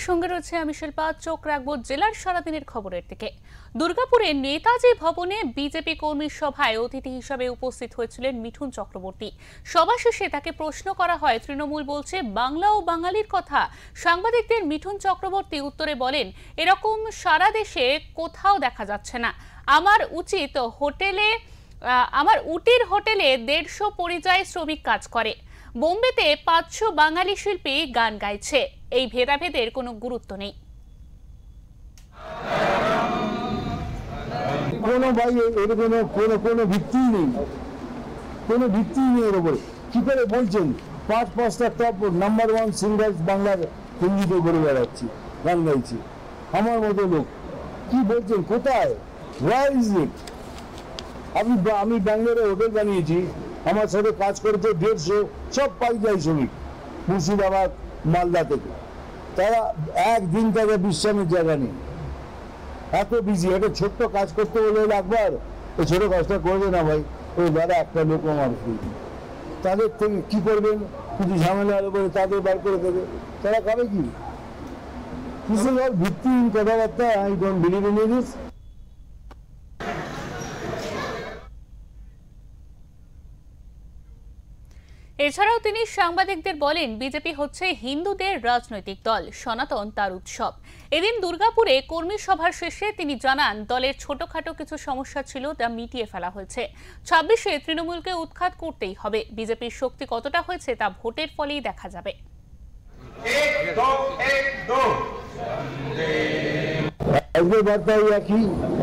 সঙ্গে রয়েছে আমি শিল্পা। চোখ রাখবো জেলার সারাদিনের খবরের দিকে। দুর্গাপুরে নেতাজি ভবনে বিজেপি কর্মী সভায় অতিথি হিসেবে উপস্থিত হয়েছিলেন মিঠুন চক্রবর্তী। সভা শেষে তাকে প্রশ্ন করা হয়, তৃণমূল বলছে বাংলা ও বাঙালির কথা। সাংবাদিকদের মিঠুন চক্রবর্তী উত্তরে বলেন, এরকম সারা দেশে কোথাও দেখা যাচ্ছে না। আমার উটির হোটেলে 150 পরিযায়ী শ্রমিক কাজ করে। বোম্বেতে 500 বাঙালি শিল্পী গান গাইছে। এই ভেদাভেদের কোনো গুরুত্ব নেই। কোনো ভিত্তি নেই, কোনো ভিত্তি নেই এর উপরে। কি করে বলছেন 5-5টা টপ নাম্বার 1 সিঙ্গার্স বাংলার হিন্দিতে ঘুরে বেড়াচ্ছি, গান গাইছি। আমার মতো লোক কি বলছেন? কোথায়? Where is it? আমি ব্যাঙ্গালোরে হোটেল বানিয়েছি, আমার সাথে কাজ করেছে 150 সব পাইকারি শ্রমিক মুর্শিদাবাদ মালদা থেকে। তারা একদিন তাদের বিশ্রামের জায়গা নেই, এত বিজি। একটা ছোট্ট কাজ করতে বলে একবার ওই ছোট কাজটা করবে না ভাই, ওই দাদা একটা লোক আমার তাদের থেকে কি করবেন? কিছু ঝামেলা হলে বলে তাদের বার করে দেবে, তারা খাবে কি? ভিত্তিহীন কথাবার্তা। I don't believe in this. এছাড়াও তিনি সাংবাদিকদের বলেন, বিজেপি হচ্ছে হিন্দুদের রাজনৈতিক দল, সনাতন তার উৎসব। এদিন দুর্গাপুরে কর্মী সভার শেষে তিনি জানান, দলের ছোটখাটো কিছু সমস্যা ছিল, তা মিটিয়ে ফেলা হয়েছে। 26-এ তৃণমূলকে উৎখাত করতেই হবে। বিজেপির শক্তি কতটা হয়েছে তা ভোটের ফলেই দেখা যাবে।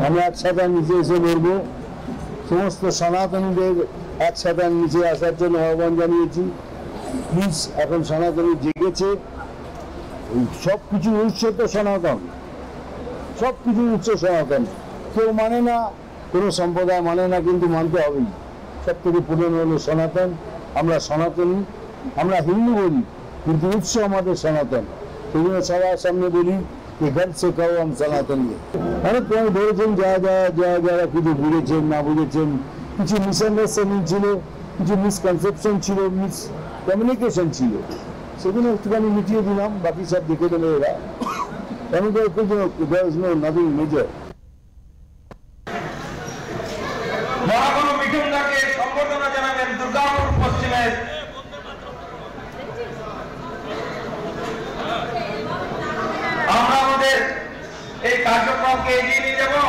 আমরা একসাথে নিচে এসে বলবো, সমস্ত সনাতনীদের একসাথে নিচে আসার জন্য আহ্বান জানিয়েছি। প্লিজ, এখন সনাতনী জেগেছে, সবকিছুর উৎস তো সনাতন, সবকিছুর উৎস সনাতন। কেউ মানে না, কোনো সম্প্রদায় মানে না, কিন্তু মানতে হবেই। সব থেকে পুরনো হলো সনাতন। আমরা সনাতনী, আমরা হিন্দু বলি, কিন্তু উৎস আমাদের সনাতন। সেই জন্য সবার সামনে বলি যে ঘর সে খাও আমি সনাতনী। অনেক কম ধরেছেন, যারা কিছু বুঝেছেন না বুঝেছেন, কিছু মিসআন্ডারস্ট্যান্ডিং ছিল, কিছু মিসকনসেপশন ছিল, মিস কমিউনিকেশন ছিল, সেগুলো একটুখানি মিটিয়ে দিলাম। বাকি সব দেখে দেবে এরা। এমন করে নাথিং মেজর। আমরা আমাদের এই কার্যক্রমকে এগিয়ে নিয়ে যাবো।